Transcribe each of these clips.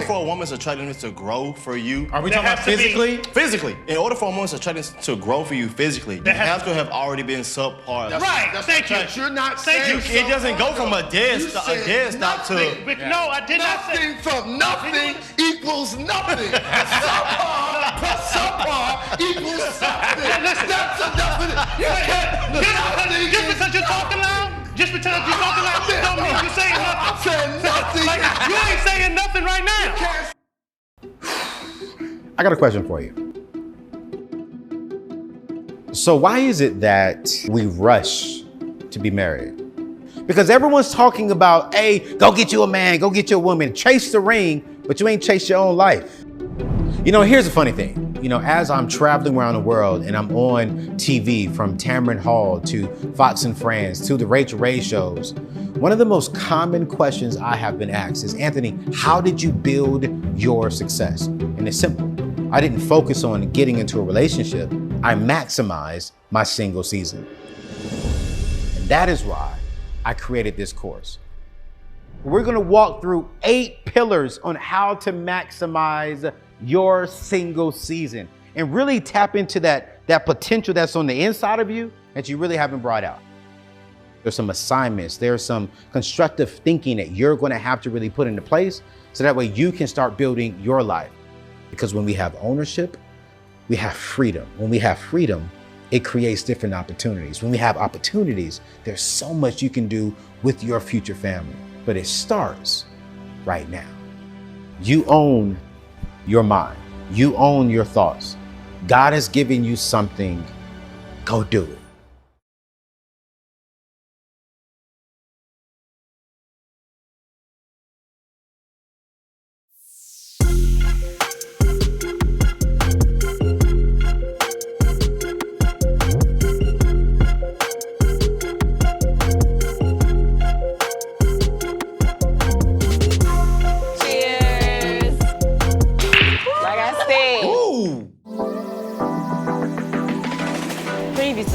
order for a woman's attractiveness to grow for you, are we talking about physically? Physically. In order for a woman's attractiveness to grow for you physically, you have to have already been subpar. Right. Thank you. You're not saying It doesn't go from a dead stop to. But no, I did not say. Nothing from nothing equals nothing. Subpar plus subpar equals something. That's a definition. You can't. Just because you're talking loud, don't mean you're saying nothing. I'm saying nothing. Like, you ain't saying nothing right now. I got a question for you. So why is it that we rush to be married? Because everyone's talking about, hey, go get you a man, go get you a woman, chase the ring, but you ain't chased your own life. Here's the funny thing. As I'm traveling around the world and I'm on TV, from Tamron Hall to Fox and Friends to the Rachel Ray shows, one of the most common questions I have been asked is, Anthony, how did you build your success? And it's simple. I didn't focus on getting into a relationship. I maximized my single season. And that is why I created this course. We're gonna walk through 8 pillars on how to maximize your single season and really tap into that potential that's on the inside of you that you really haven't brought out. There's some assignments, there's some constructive thinking that you're gonna have to really put into place so that way you can start building your life. Because when we have ownership, we have freedom. When we have freedom, it creates different opportunities. When we have opportunities, there's so much you can do with your future family. But it starts right now. You own your mind. You own your thoughts. God has given you something. Go do it.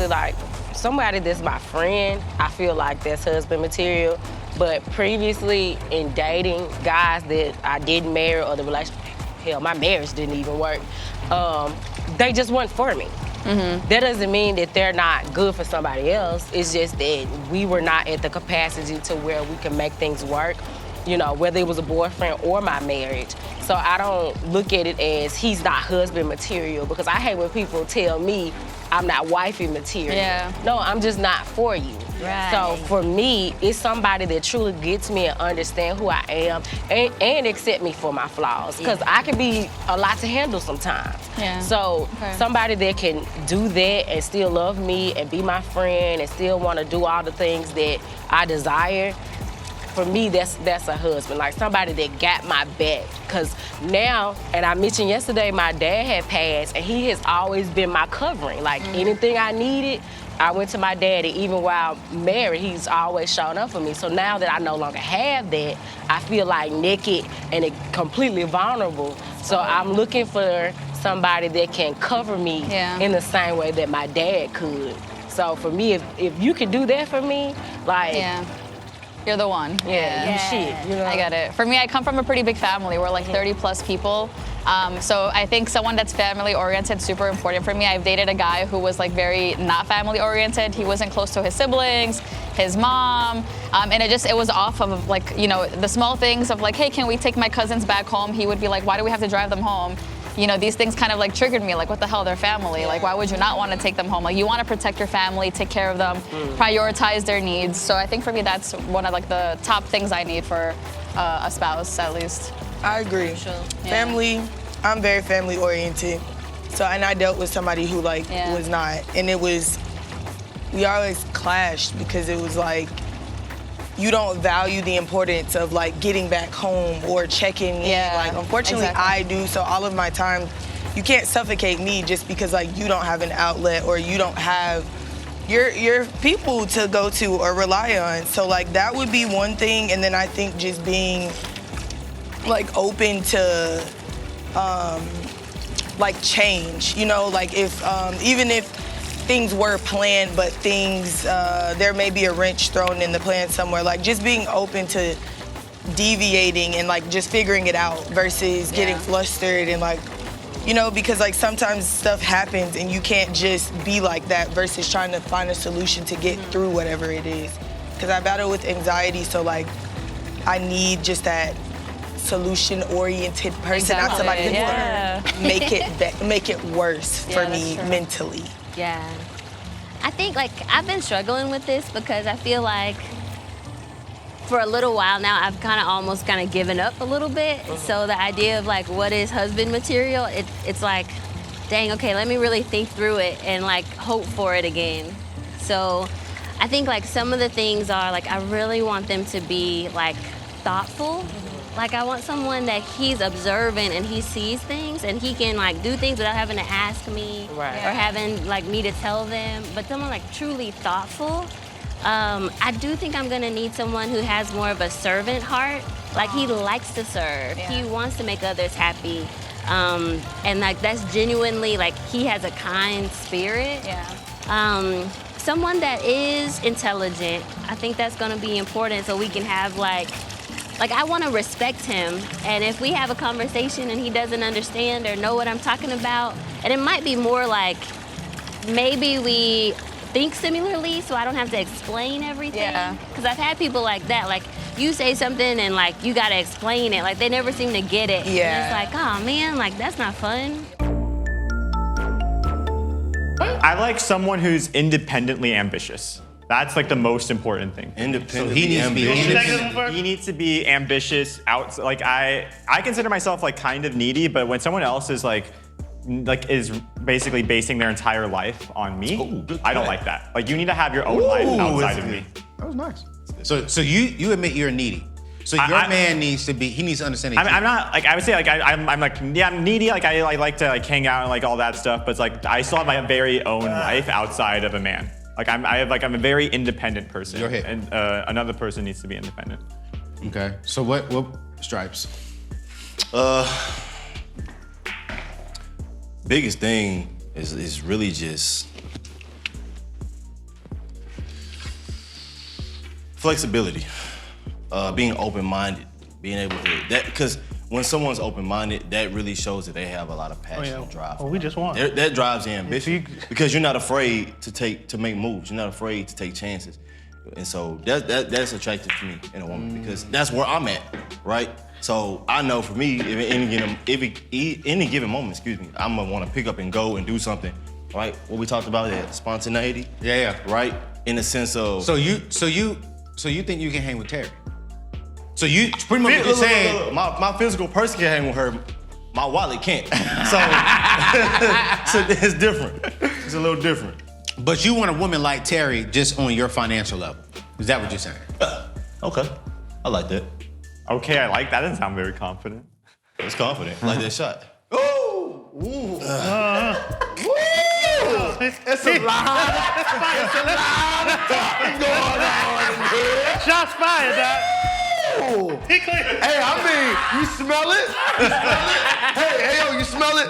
Like somebody that's my friend, I feel like that's husband material. But previously in dating guys that I didn't marry or the relationship, hell, my marriage didn't even work. They just weren't for me. Mm-hmm. That doesn't mean that they're not good for somebody else. It's just that we were not at the capacity to where we can make things work. Whether it was a boyfriend or my marriage. So I don't look at it as he's not husband material, because I hate when people tell me I'm not wifey material. Yeah. No, I'm just not for you. Right. So for me, it's somebody that truly gets me and understand who I am and accept me for my flaws. Because I can be a lot to handle sometimes. Yeah. So somebody that can do that and still love me and be my friend and still want to do all the things that I desire, for me, that's a husband, like somebody that got my back. Because now, and I mentioned yesterday, my dad had passed, and he has always been my covering. Like anything I needed, I went to my daddy. Even while married, he's always shown up for me. So now that I no longer have that, I feel like naked and completely vulnerable. So I'm looking for somebody that can cover me in the same way that my dad could. So for me, if you can do that for me, like... You're the one. Yeah. You shit. I get it. For me, I come from a pretty big family. We're like 30 plus people. So I think someone that's family oriented is super important for me. I've dated a guy who was like very not family oriented. He wasn't close to his siblings, his mom, and it was off of like, the small things of like, hey, can we take my cousins back home? He would be like, why do we have to drive them home? These things kind of like triggered me, like what the hell, they're family. Like why would you not want to take them home? Like you want to protect your family, take care of them, prioritize their needs. So I think for me, that's one of like the top things I need for a spouse, at least. I agree. Sure. Family, I'm very family oriented. So, and I dealt with somebody who was not. And we always clashed because it was like, you don't value the importance of like getting back home or checking in. Like unfortunately I do, so all of my time, you can't suffocate me just because like you don't have an outlet or you don't have your people to go to or rely on. So like that would be one thing, and then I think just being like open to like change, like if even if things were planned, but things, there may be a wrench thrown in the plan somewhere. Like just being open to deviating and like just figuring it out versus getting flustered and like, you know, because like sometimes stuff happens and you can't just be like that versus trying to find a solution to get through whatever it is. Because I battle with anxiety, so like I need just that solution-oriented person, not somebody who's gonna make it worse for me mentally. Yeah. I think like I've been struggling with this because I feel like for a little while now I've almost given up a little bit. So the idea of like what is husband material, it's like, dang, okay, let me really think through it and like hope for it again. So I think like some of the things are like I really want them to be like thoughtful. Like I want someone that he's observant and he sees things and he can like do things without having to ask me or having like me to tell them, but someone like truly thoughtful. I do think I'm gonna need someone who has more of a servant heart. Like he likes to serve, he wants to make others happy. And like that's genuinely like he has a kind spirit. Someone that is intelligent, I think that's gonna be important so we can have like I wanna respect him. And if we have a conversation and he doesn't understand or know what I'm talking about, and it might be more like maybe we think similarly so I don't have to explain everything. Because I've had people like that, like you say something and like you gotta explain it. Like they never seem to get it. And it's like, oh man, like that's not fun. I like someone who's independently ambitious. That's like the most important thing. Independently He needs to be ambitious. Like I consider myself like kind of needy, but when someone else is like is basically basing their entire life on me, I don't like that. Like you need to have your own life outside of me. That was nice. So you admit you're needy. So your man needs to understand it. I'm not like I would say like I'm like I'm needy. Like I like to like hang out and like all that stuff. But it's like I still have my very own life outside of a man. Like I'm a very independent person. You're hit. And another person needs to be independent. Okay. So what stripes? Biggest thing is really just flexibility. Being open-minded, being able to because when someone's open-minded, that really shows that they have a lot of passion and drive. Well, we just won. That drives the ambition because you're not afraid to make moves. You're not afraid to take chances, and so that's attractive to me in a woman because that's where I'm at, right? So I know for me, if any given moment, I'm gonna want to pick up and go and do something, right? What we talked about, that spontaneity. Yeah. Right. In the sense of. So you think you can hang with Terry? So you pretty much what you're saying. My physical person can hang with her. My wallet can't. So it's different. It's a little different. But you want a woman like Terry just on your financial level. Is that what you're saying? Okay. I like that. Okay, I like that. Doesn't sound very confident. It's confident. I like that shot. Ooh! Ooh! It's a lot of talking going on in here. Shots fired, Doc. Hey, I mean, you smell it? You smell it? Hey, yo, you smell it?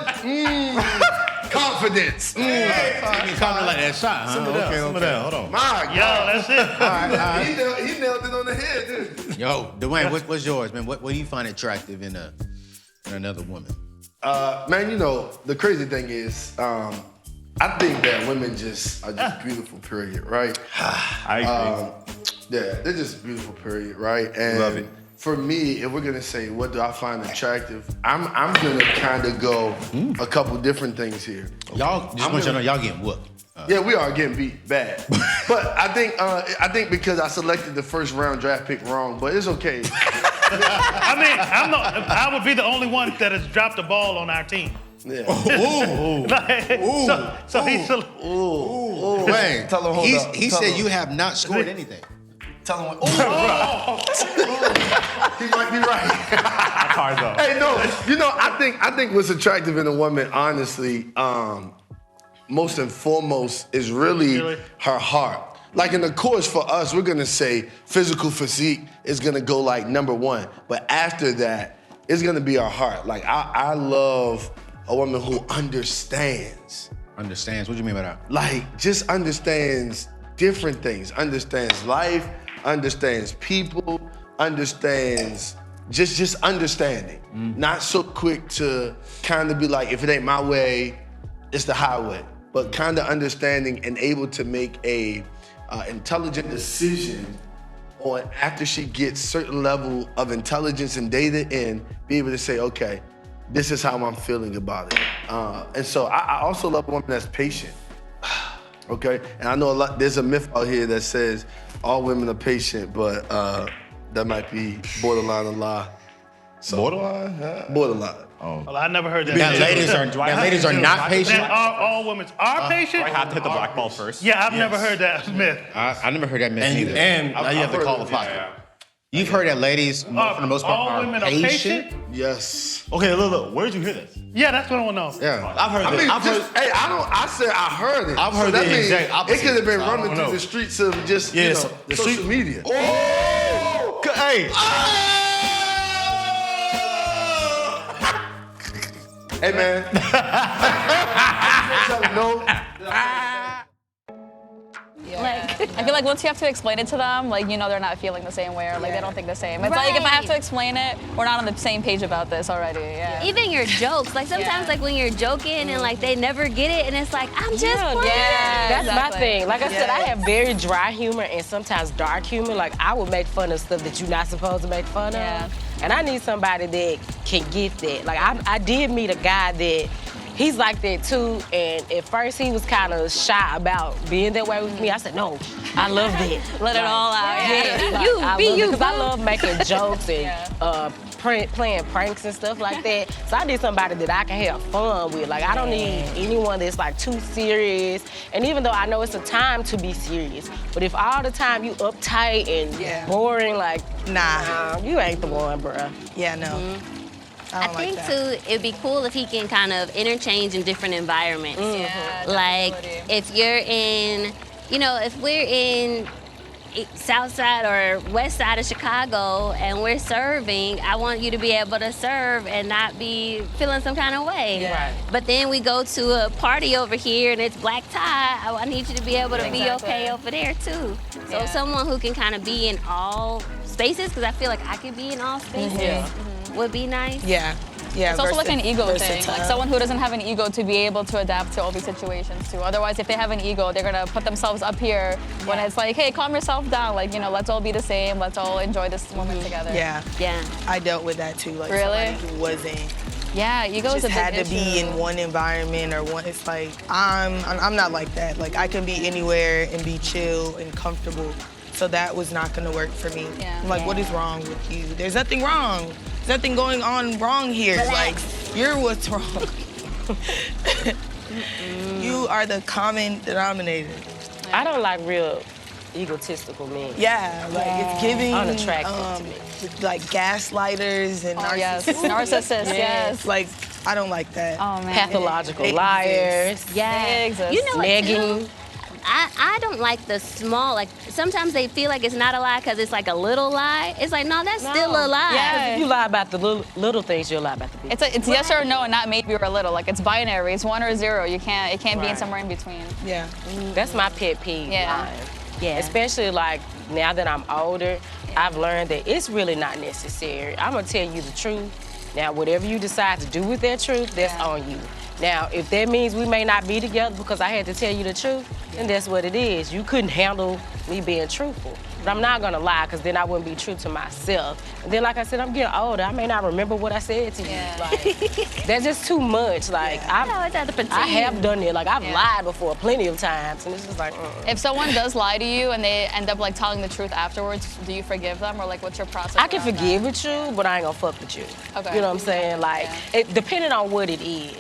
Confidence. Confident like that shot, huh? Some of that. Hold on. My Yo, God. that's it. All right. He nailed it on the head, didn't he? Yo, Dwayne, what's yours, man? What do you find attractive in another woman? Man, you know, the crazy thing is, I think that women are just beautiful, period, right? I agree. Yeah, they're just beautiful, period, right? And love it. For me, if we're gonna say what do I find attractive, I'm gonna kind of go a couple different things here. Y'all just want you to know y'all getting whooped. Yeah, we are getting beat bad. But I think because I selected the first round draft pick wrong, but it's okay. I mean, I would be the only one that has dropped the ball on our team. Yeah. So he's Wayne, Tell him, hold up. he Tell said him. you have not scored anything. Tell him what. He might be right. That's hard though. Hey, no, you know, I think what's attractive in a woman, honestly, most and foremost, is really her heart. Like in the course for us, we're gonna say physical physique is gonna go like number one, but after that, it's gonna be our heart. Like I love a woman who understands. Understands? What do you mean by that? Like just understands different things, understands life, understands people, understands, just understanding. Not so quick to kind of be like, if it ain't my way, it's the highway. But kind of understanding and able to make a intelligent decision on after she gets certain level of intelligence and data in, be able to say, okay, this is how I'm feeling about it. And so I also love a woman that's patient. Okay, and I know there's a myth out here that says all women are patient, but that might be borderline a lie. So, Borderline? Borderline. Well, I never heard that. That ladies are not patient. That all women are patient? I have to hit the black ball first. Yeah, I've never heard that myth. I never heard that myth And, either. and now you have to call the pot. You've heard that ladies, for the most part, all are women patient? Yes. Okay, look, where did you hear this? Yeah, that's what I want to know. Yeah. I've heard I this. mean, I've heard, hey, I said I heard it. I've heard that the means exact opposite. it could have been So I running don't through know. the streets of just, Yeah, you so know, the social street- media. Oh! Hey! Hey, man. No. Like, I feel like once you have to explain it to them, like, you know they're not feeling the same way or like they don't think the same. It's like if I have to Right. explain it, we're not on the same page about this already. Yeah. Even your jokes, like sometimes like when you're joking and like they never get it and it's like, I'm just playing. That's my exactly. thing. Like I said, I have very dry humor and sometimes dark humor. Like I would make fun of stuff that you're not supposed to make fun Yeah. of. And I need somebody that can get that. Like I did meet a guy that he's like that too. And at first he was kind of shy about being that way with me. I said, no, I love that. Let it all out. Yeah, like, You, I be love you, it, 'cause I boo. love making jokes and playing pranks and stuff like that. So I need somebody that I can have fun with. Like I don't need anyone that's like too serious. And even though I know it's a time to be serious, but if all the time you uptight and boring, like Nah. you ain't the one, bruh. Yeah, no. I don't like think that. too, it'd be cool if he can kind of interchange in different environments. Yeah, Like definitely. if you're in, you know, if we're in South Side or West Side of Chicago and we're serving, I want you to be able to serve and not be feeling some kind of way. Yeah. Right. But then we go to a party over here and it's black tie. I need you to be able to be Exactly. okay over there too. So Yeah. someone who can kind of be in all spaces, because I feel like I could be in all spaces, would be nice. Yeah. Yeah. It's also like an ego thing. versatile. Like someone who doesn't have an ego to be able to adapt to all these situations too. Otherwise, if they have an ego, they're gonna put themselves up here when it's like, hey, calm yourself down. Like, you know, let's all be the same. Let's all enjoy this moment together. Yeah. Yeah. I dealt with that too. Like Really? somebody who wasn't Yeah, ego is just a big had to be issue. in one environment or one. It's like I'm not like that. Like I can be anywhere and be chill and comfortable. So that was not gonna work for me. Yeah. I'm like, what is wrong with you? There's nothing wrong. There's nothing going on wrong here. Like you're what's wrong. You are the common denominator. I don't like real egotistical men. Yeah, like it's giving Unattractive to me. like gaslighters and Oh, yes. narcissists. Narcissists, yes. Like I don't like that. Oh, man. Pathological They liars. Yeah. They exist. You know what, Negging. too? I don't like the small, like sometimes they feel like it's not a lie because it's like a little lie. It's like, no, that's still a lie. Yeah. If you lie about the little things, you'll lie about the big. It's yes or no and not maybe or a little. Like it's binary. It's 1 or 0. It can't be in Right. somewhere in between. Yeah. That's my pet peeve. Yeah. Lying. Yeah. Especially like now that I'm older, I've learned that it's really not necessary. I'm gonna tell you the truth. Now, whatever you decide to do with that truth, that's on you. Now, if that means we may not be together because I had to tell you the truth, then that's what it is. You couldn't handle me being truthful. But I'm not gonna lie, because then I wouldn't be true to myself. And then, like I said, I'm getting older. I may not remember what I said to you. Yeah. Like, that's just too much. Like, You always have to pretend. I have done it. Like, I've Yeah. lied before plenty of times, and it's just like, If someone does lie to you and they end up like telling the truth afterwards, do you forgive them or like what's your process? I can around forgive with you, but I ain't gonna fuck with you. Okay. You know what I'm saying? Like, it depending on what it is.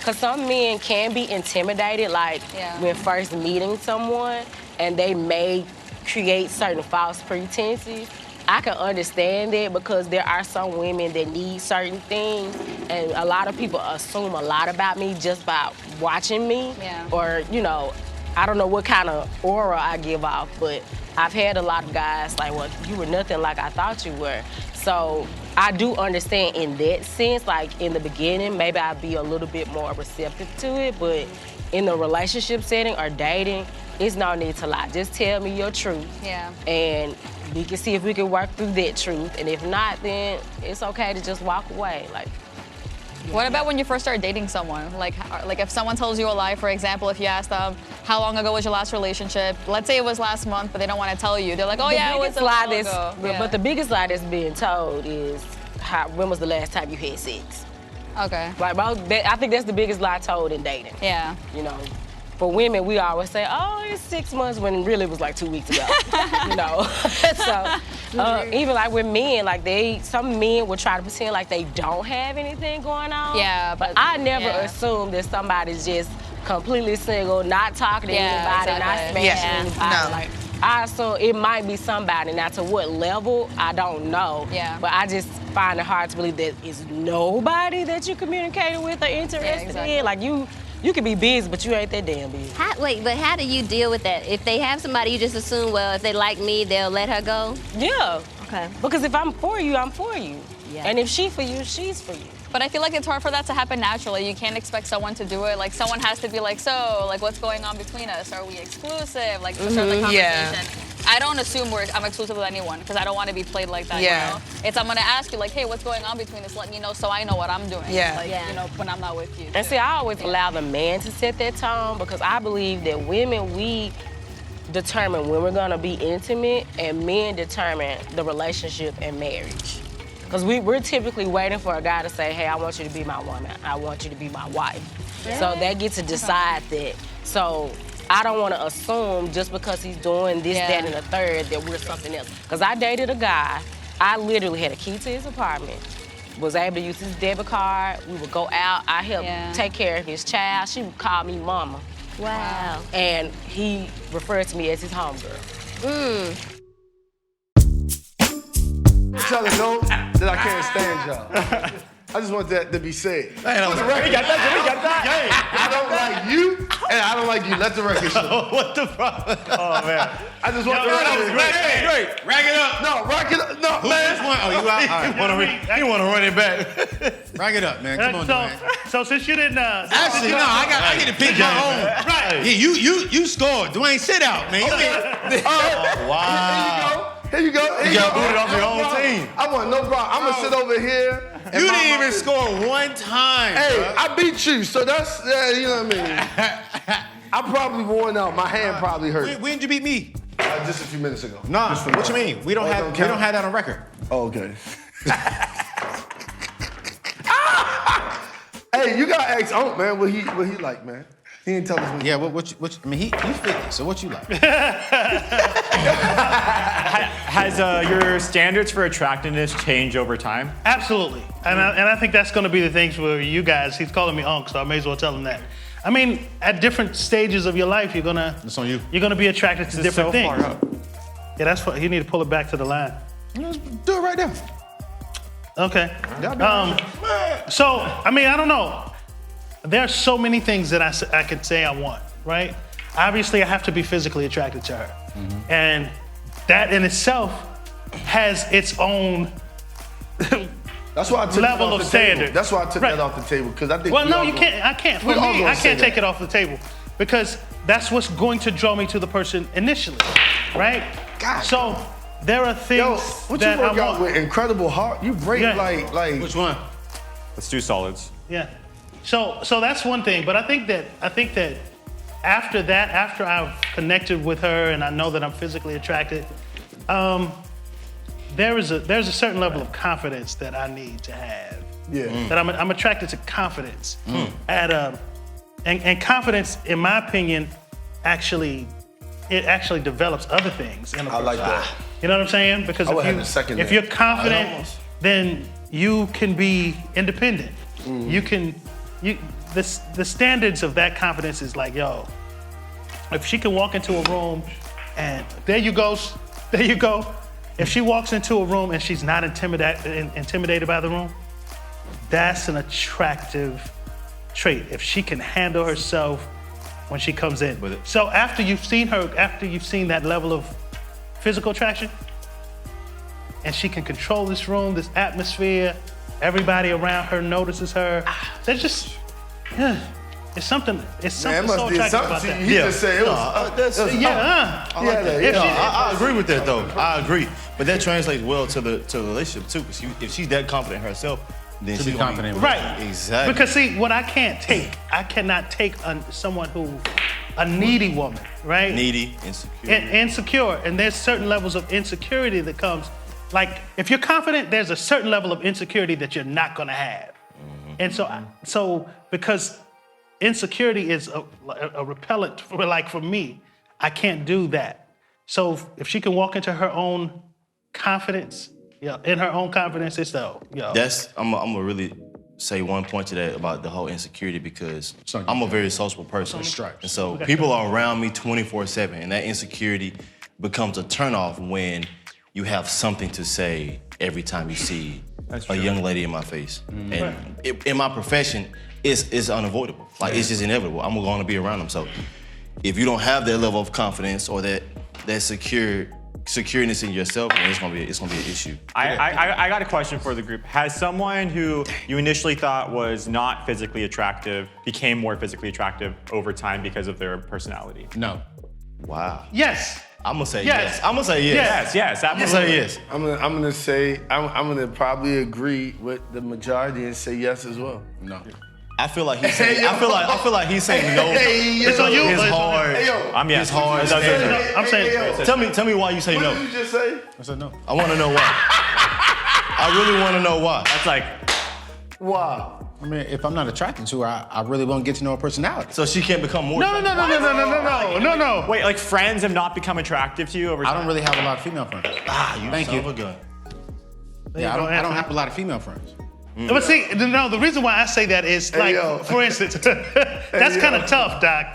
Cause some men can be intimidated, like Yeah. when first meeting someone, and they may create certain false pretenses. I can understand that because there are some women that need certain things, and a lot of people assume a lot about me just by watching me, Yeah. or you know, I don't know what kind of aura I give off, but I've had a lot of guys like, well, you were nothing like I thought you were. So I do understand in that sense, like in the beginning, maybe I'd be a little bit more receptive to it, but in the relationship setting or dating, it's no need to lie. Just tell me your truth. Yeah. And we can see if we can work through that truth. And if not, then it's okay to just walk away. Like, what about when you first start dating someone? Like if someone tells you a lie, for example, if you ask them, how long ago was your last relationship? Let's say it was last month, but they don't want to tell you. They're like, oh yeah, it was a while ago. But the biggest lie that's being told is, when was the last time you had sex? Okay. Like, I think that's the biggest lie told in dating. Yeah. You know, for women, we always say, oh, it's 6 months, when really it was like 2 weeks ago. You know, so even like with men, like some men will try to pretend like they don't have anything going on. Yeah, but I never assume that somebody's just completely single, not talking to anybody, not smashing anybody. No. Like, I assume it might be somebody. Now, to what level, I don't know. Yeah. But I just find it hard to believe that it's nobody that you communicating with or interested in. Like, you can be busy, but you ain't that damn busy. But how do you deal with that? If they have somebody, you just assume, well, if they like me, they'll let her go? Yeah. Okay. Because if I'm for you, I'm for you. Yeah. And if she for you, she's for you. But I feel like it's hard for that to happen naturally. You can't expect someone to do it. Like, someone has to be like, so, like, what's going on between us? Are we exclusive? Like, to start the conversation. Yeah. I don't assume I'm exclusive with anyone because I don't want to be played like that, Yeah. you know? I'm going to ask you, like, hey, what's going on between us? Let me know so I know what I'm doing. Yeah. Like, you know, when I'm not with you. And see, I always allow the man to set that tone because I believe that women, we determine when we're going to be intimate, and men determine the relationship and marriage. Because we're typically waiting for a guy to say, hey, I want you to be my woman. I want you to be my wife. Really? So they get to decide that. So I don't want to assume just because he's doing this, that, and the third that we're something else. Because I dated a guy, I literally had a key to his apartment, was able to use his debit card. We would go out. I helped take care of his child. She would call me mama. Wow. And he referred to me as his homegirl. Tell her no, that I can't stand y'all. I just want that to be said. Man, we got that. I don't like you, and I don't like you. Let the record show. What the problem? Oh man. I just want the record. Great. Rack it up. No, rack it up. No, man. Oh, you out? All right. You want to run it back? Rack it up, man. Come on, man. So since you didn't, Actually, no, I get to pick my own. Right. Yeah, you scored. Dwayne, sit out, man. Wow. Here you go. You got booted off your own team. I want no problem. I'm gonna sit over here. You didn't even score one time. Hey, bro. I beat you, so that's you know what I mean. I probably won out. My hand probably hurt. When did you beat me? Just a few minutes ago. Nah. What you mean? We don't have that on record. Oh, okay. Hey, you got to ask Unc, man, what he like, man. He didn't tell us what. Yeah, what I mean, he 50, so what you like? Has your standards for attractiveness changed over time? Absolutely. And I think that's going to be the things for you guys. He's calling me Unc, so I may as well tell him that. I mean, at different stages of your life, you're It's on you. You're gonna be attracted to This is different so things. far up. Yeah, that's what you need to pull it back to the line. Do it right now. Okay. So, I mean, I don't know. There are so many things that I could say I want, right? Obviously, I have to be physically attracted to her. Mm-hmm. And that in itself has its own That's why I took level it off of the standard. table. That's why I took Right. that off the table, because I think Well, we no, all you gonna- can't. I can't. we For all me, gonna I say can't take that. it off the table because that's what's going to draw me to the person initially, right? God. So there are things Yo, what you that work I out want. with Incredible Heart? You break Yeah. like. Which one? Let's do solids. Yeah. So that's one thing, but I think that after I've connected with her and I know that I'm physically attracted, there's a certain level of confidence that I need to have. Yeah. That I'm attracted to confidence. And confidence, in my opinion, actually develops other things in a person. I like that. You know what I'm saying? Because I would have to second if that. you're confident, then you can be independent. The standards of that confidence is like, yo, if she can walk into a room and there you go. If she walks into a room and she's not intimidated by the room, that's an attractive trait. If she can handle herself when she comes in. So after you've seen that level of physical attraction, and she can control this room, this atmosphere, everybody around her notices her, it's It's something. It's something Man, it so must be attractive something about to that. you. He just said it was. I agree with that though. I agree, but that translates well to the relationship too. Because if she's that confident in herself, then she's confident. Right. Exactly. Because see, what I cannot take someone who, a needy woman, right? Needy, insecure. Insecure, and there's certain levels of insecurity that comes. Like, if you're confident, there's a certain level of insecurity that you're not gonna have. And so because insecurity is a repellent for me, I can't do that. So if she can walk into her own confidence, in her own confidence, it's I'm gonna really say one point to that about the whole insecurity because I'm a very sociable person. And so people are around me 24/7, and that insecurity becomes a turnoff when you have something to say every time you see a young lady in my face. And in my profession, it's unavoidable. Like, it's just inevitable. I'm going to be around them. So if you don't have that level of confidence or that secureness in yourself, then it's gonna be an issue. I got a question for the group. Has someone who you initially thought was not physically attractive became more physically attractive over time because of their personality? No. Wow. Yes. I'm gonna say yes. I'm gonna say yes. Yes, I'm gonna say yes. I'm gonna say I'm gonna probably agree with the majority and say yes as well. No. I feel like he's saying. I feel like he's saying no. It's on you. It's hard. I'm yes. It's hard. I'm saying. Tell me why you say no. What did you just say? I said no. I want to know why. I really want to know why. That's like, Why? I mean, if I'm not attracted to her, I really won't get to know her personality. So she can't become more. No. wait, like friends have not become attractive to you over time? I don't really have a lot of female friends. Thank you. Son of a gun. Yeah, I don't have a lot of female friends. But see, the reason why I say that is for instance, that's kind of tough, Doc.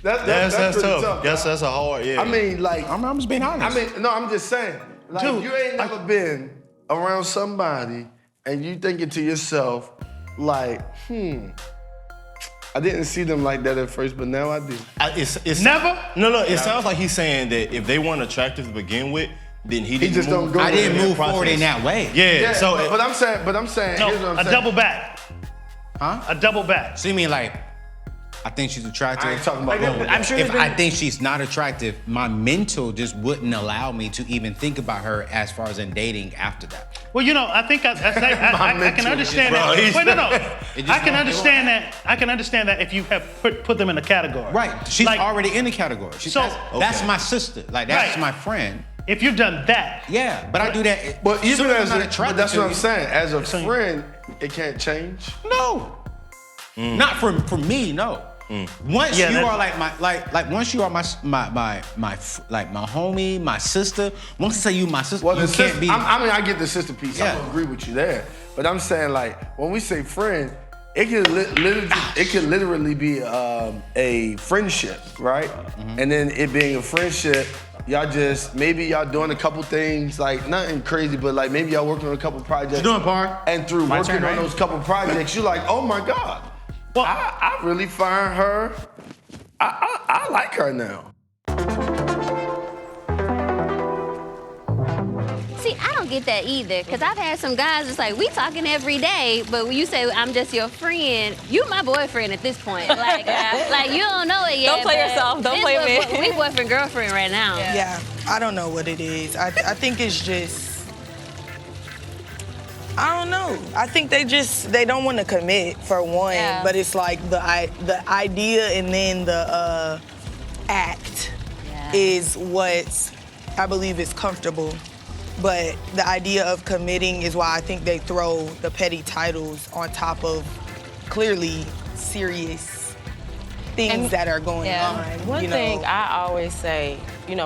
That's tough. That's a hard. Yeah. I mean, like, I'm just being honest. I mean, no, I'm just saying. Like, Dude, you ain't never been around somebody and you thinking to yourself, like, I didn't see them like that at first, but now I do. It's Never? No. It sounds like he's saying that if they weren't attractive to begin with, then he didn't just move. don't go I didn't in move process. forward in that way. Yeah. So, but I'm saying, No, here's what I'm saying. a double back. Huh? A double back. So you mean like, I think she's attractive. I ain't talking about Like, I'm sure If there's been- I think she's not attractive, my mental just wouldn't allow me to even think about her as far as in dating after that. Well, I think I can understand that. Wait, no. I can understand that. I can understand that if you have put them in a category. Right. She's Like, already in the category. That's my sister. Like, that's Right. my friend. If you've done that. Yeah, but I do that. But even soon as I'm not but attracted that's to what I'm you. saying. As a friend, it can't change. No. Not for me, no. Once Yeah, you that- are like once you are my homie, my sister. Once I say you my sister, Well, you the can't sister, be. I get the sister piece. I Yeah. don't agree with you there. But I'm saying, like, when we say friend, it could literally be a friendship, right? And then it being a friendship, maybe y'all doing a couple things, like nothing crazy, but like maybe y'all working on a couple projects. You doing, Par? And through My working turn, on right? those couple projects, you're like, oh my God. Well, I really find her, I like her now. See, I don't get that either, because I've had some guys that's like, we talking every day, but when you say I'm just your friend, you my boyfriend at this point. Like, like you don't know it yet. Don't play but yourself. Don't play me. We boyfriend, girlfriend right now. Yeah, I don't know what it is. I think it's just, I don't know. I think they don't want to commit for one, but it's like the idea and then the act is what I believe is comfortable. But the idea of committing is why I think they throw the petty titles on top of clearly serious things that are going on. One thing I always say,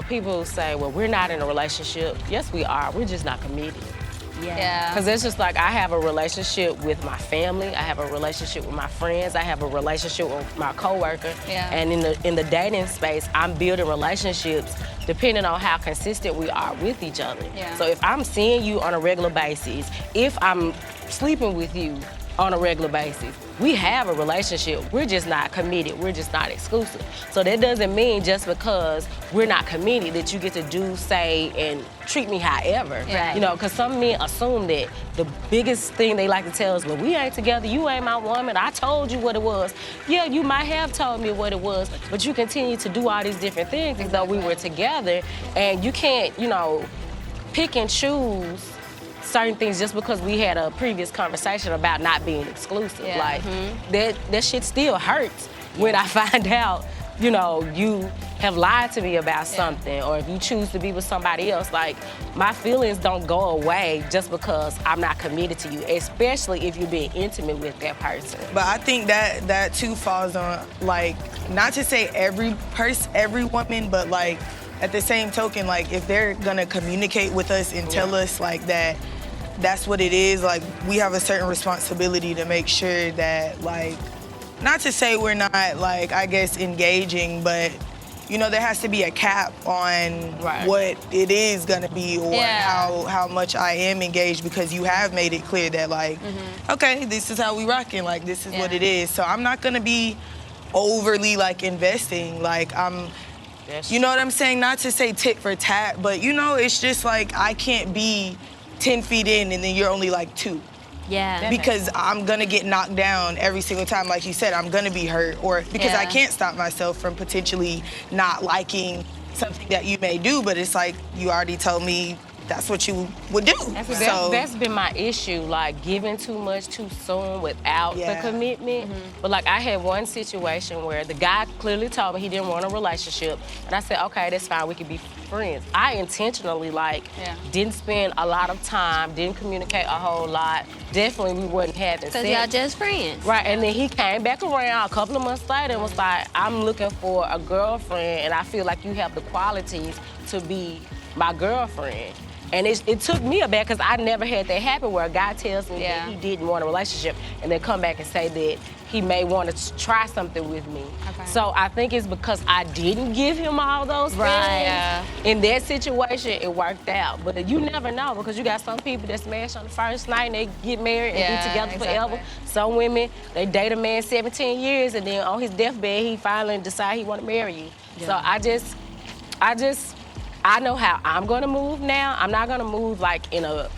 people say, well, we're not in a relationship. Yes, we are. We're just not committed. Yeah. Because it's just like I have a relationship with my family. I have a relationship with my friends. I have a relationship with my coworker. Yeah. And in the dating space, I'm building relationships depending on how consistent we are with each other. Yeah. So if I'm seeing you on a regular basis, if I'm sleeping with you, on a regular basis. We have a relationship. We're just not committed. We're just not exclusive. So that doesn't mean just because we're not committed that you get to do, say, and treat me however. Right. You know, because some men assume that the biggest thing they like to tell us, well, we ain't together, you ain't my woman, I told you what it was. Yeah, you might have told me what it was, but you continue to do all these different things as though we were together, and you can't, you know, pick and choose certain things just because we had a previous conversation about not being exclusive. Yeah. Like, that shit still hurts when I find out, you know, you have lied to me about something, or if you choose to be with somebody else. Like, my feelings don't go away just because I'm not committed to you, especially if you're being intimate with that person. But I think that too falls on, like, not to say every woman, but like, at the same token, like, if they're gonna communicate with us and tell us like that's what it is, like, we have a certain responsibility to make sure that, like, not to say we're not, like, I guess, engaging, but, you know, there has to be a cap on what it is gonna be, or how much I am engaged, because you have made it clear that, like, okay, this is how we rocking, like, this is what it is. So I'm not gonna be overly, like, investing, like, you know what I'm saying? Not to say tit for tat, but, you know, it's just like, I can't be 10 feet in and then you're only like 2. Yeah. Because I'm gonna get knocked down every single time, like you said, I'm gonna be hurt, or because I can't stop myself from potentially not liking something that you may do, but it's like, you already told me that's what you would do. That's been my issue, like, giving too much too soon without the commitment. But like, I had one situation where the guy clearly told me he didn't want a relationship, and I said, okay, that's fine, we could be friends. I intentionally, like, didn't spend a lot of time, didn't communicate a whole lot. Definitely we wasn't having sex. Because y'all just friends. Right, and then he came back around a couple of months later and was like, I'm looking for a girlfriend, and I feel like you have the qualities to be my girlfriend. And it took me aback, because I never had that happen where a guy tells me that he didn't want a relationship and then come back and say that he may want to try something with me. Okay. So I think it's because I didn't give him all those things. Yeah. In that situation, it worked out. But you never know, because you got some people that smash on the first night and they get married and be together forever. Some women, they date a man 17 years and then on his deathbed, he finally decide he want to marry you. Yeah. So I know how I'm gonna move now. I'm not gonna move like in a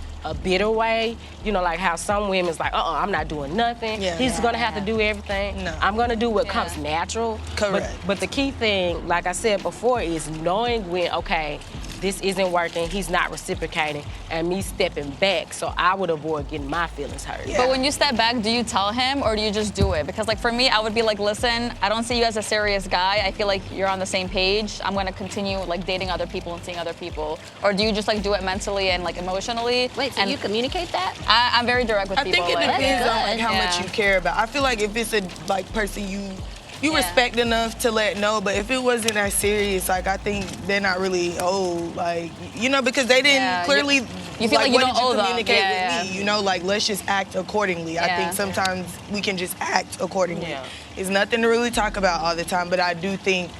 bitter way, you know, like how some women's like, I'm not doing nothing. He's gonna have to do everything. No. I'm gonna do what comes natural. Correct. But the key thing, like I said before, is knowing when, okay, this isn't working, he's not reciprocating, and me stepping back so I would avoid getting my feelings hurt. But when you step back, do you tell him or do you just do it? Because like for me, I would be like, listen, I don't see you as a serious guy. I feel like you're on the same page. I'm gonna continue like dating other people and seeing other people. Or do you just like do it mentally and like emotionally? Wait, so you communicate that? I'm very direct with people. I think it depends on like how much you care about. I feel like if it's a like person you respect enough to let know, but if it wasn't that serious, like I think they're not really like, you know, because they didn't clearly. You feel like you don't owe them. Communicate with me, you know, like let's just act accordingly. I think sometimes we can just act accordingly. It's nothing to really talk about all the time, but I do think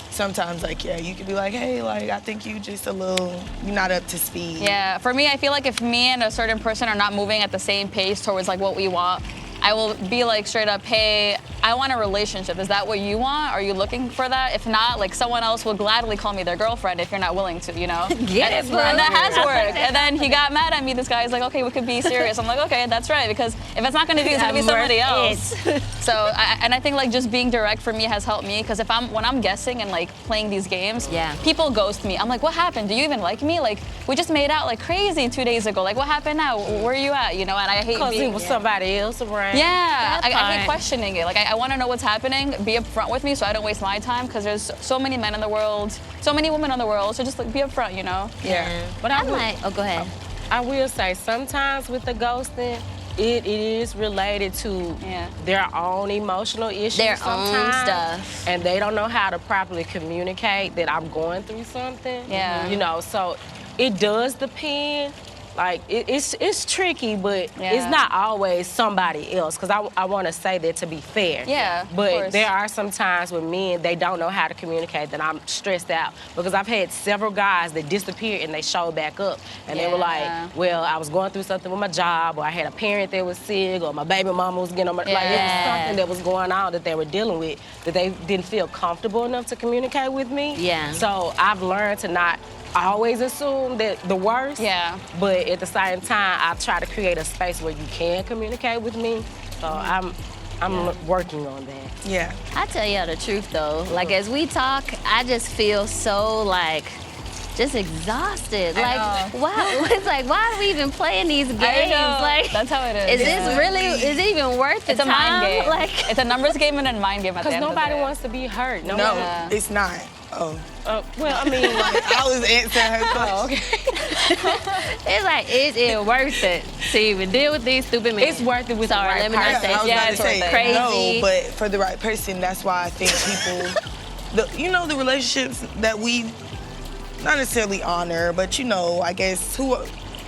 sometimes like, you could be like, hey, like I think you just you're not up to speed. Yeah, for me, I feel like if me and a certain person are not moving at the same pace towards like what we want, I will be like straight up, hey, I want a relationship. Is that what you want? Are you looking for that? If not, like someone else will gladly call me their girlfriend if you're not willing to, you know? Get it, bro. And that has worked. And then he got mad at me. This guy's like, okay, we could be serious. I'm like, okay, that's right. Because if it's not gonna be, it's gonna be somebody else. So, I think like just being direct for me has helped me. Because when I'm guessing and like playing these games, people ghost me. I'm like, what happened? Do you even like me? Like, we just made out like crazy 2 days ago. Like, what happened now? Where are you at? You know, and I hate because it was somebody else around. Yeah, I hate questioning it. Like, I want to know what's happening. Be upfront with me so I don't waste my time. Because there's so many men in the world, so many women in the world. So just like be upfront, you know? Yeah. But go ahead. I will say sometimes with the ghosting, it is related to their own emotional issues. Their sometimes, own stuff. And they don't know how to properly communicate that I'm going through something. Yeah. You know, so it does depend. Like, it's tricky, but it's not always somebody else. Because I want to say that to be fair. Yeah, But there are some times with men, they don't know how to communicate, that I'm stressed out. Because I've had several guys that disappeared and they showed back up. And they were like, well, I was going through something with my job, or I had a parent that was sick, or my baby mama was getting on my... Like, it was something that was going on that they were dealing with, that they didn't feel comfortable enough to communicate with me. Yeah. So I've learned to not always assume that the worst. Yeah. But at the same time, I try to create a space where you can communicate with me. So I'm working on that. Yeah. I tell y'all the truth though. Like as we talk, I just feel so like just exhausted. Like why? It's like why are we even playing these games? Like that's how it is. Is this really? Is it even worth the It's a time? mind game. Like it's a numbers game and a mind game at the Because end of the nobody day. wants to be hurt. No, it's not. Oh. Well, I mean, Like, I was answering her question. it's like, is it worth it to even deal with these stupid men? It's worth it with the Sorry, right let me not person. say I was about to it's say crazy. no, but for the right person, that's why I think people, the relationships that we not necessarily honor, but I guess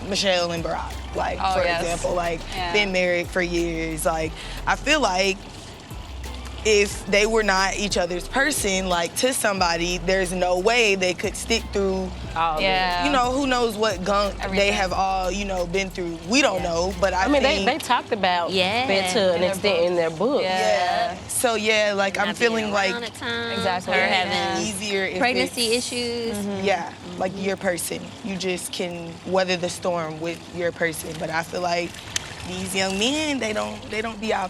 Michelle and Barack, like for example, like been married for years. Like I feel like if they were not each other's person, like to somebody, there's no way they could stick through all who knows what gunk they have all, been through. We don't know, but I mean, think they talked about that to an extent in their book. Yeah. So like I'm feeling like exactly. Her having easier if pregnancy issues. Yeah, like your person. You just can weather the storm with your person. But I feel like these young men, they don't be our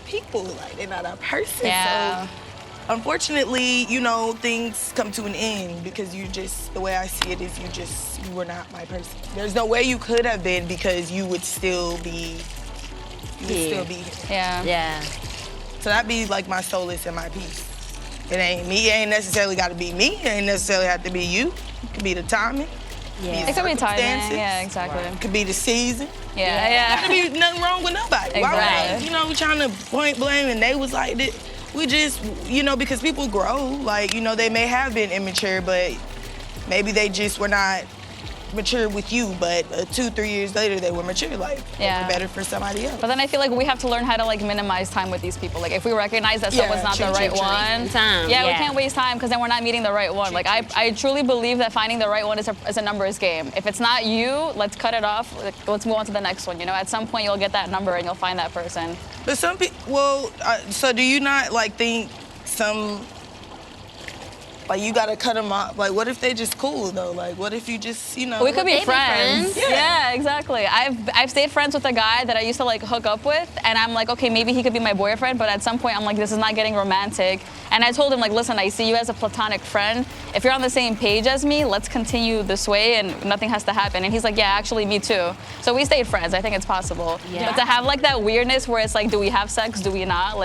people. Like they're not our person. Yeah. So unfortunately, things come to an end because the way I see it is you were not my person. There's no way you could have been because you would still be here. Yeah. Yeah. So that'd be like my solace and my peace. It ain't me. It ain't necessarily got to be me. It ain't necessarily have to be you. It could be the timing. It could be timing. circumstances. Yeah, exactly. It could be the season. Yeah. There could be nothing wrong with nobody. Exactly. Why would we trying to point blame and they was like this? We just, because people grow. Like, they may have been immature, but maybe they just were not mature with you, but 2-3 years later they were mature. Like, they were better for somebody else. But then I feel like we have to learn how to minimize time with these people. Like if we recognize that someone's not the right one, we can't waste time because then we're not meeting the right one. Like I truly believe that finding the right one is a numbers game. If it's not you, let's cut it off. Let's move on to the next one. At some point you'll get that number and you'll find that person. But some people, so do you not think some, you gotta cut them off? Like, what if they just cool though? Like, what if you just, We could be friends. Yeah, exactly. I've stayed friends with a guy that I used to hook up with, and I'm like, okay, maybe he could be my boyfriend, but at some point I'm like, this is not getting romantic. And I told him listen, I see you as a platonic friend. If you're on the same page as me, let's continue this way and nothing has to happen. And he's like, yeah, actually me too. So we stayed friends. I think it's possible. Yeah. But to have that weirdness where it's do we have sex? Do we not?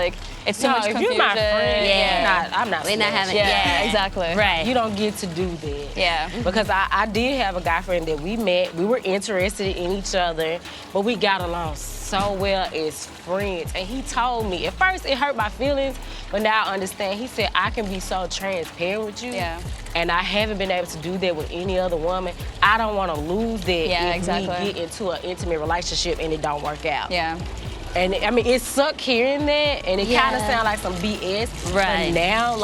It's too much confusion. If you're my friend, I'm not. We're not having. Yeah, exactly. Right. You don't get to do that. Yeah. Because I did have a guy friend that we met. We were interested in each other, but we got along so well as friends. And he told me, at first it hurt my feelings, but now I understand. He said, I can be so transparent with you. Yeah. And I haven't been able to do that with any other woman. I don't want to lose that if we get into an intimate relationship and it don't work out. Yeah. And I mean, it sucked hearing that, and it kind of sounded like some BS. Right. But now,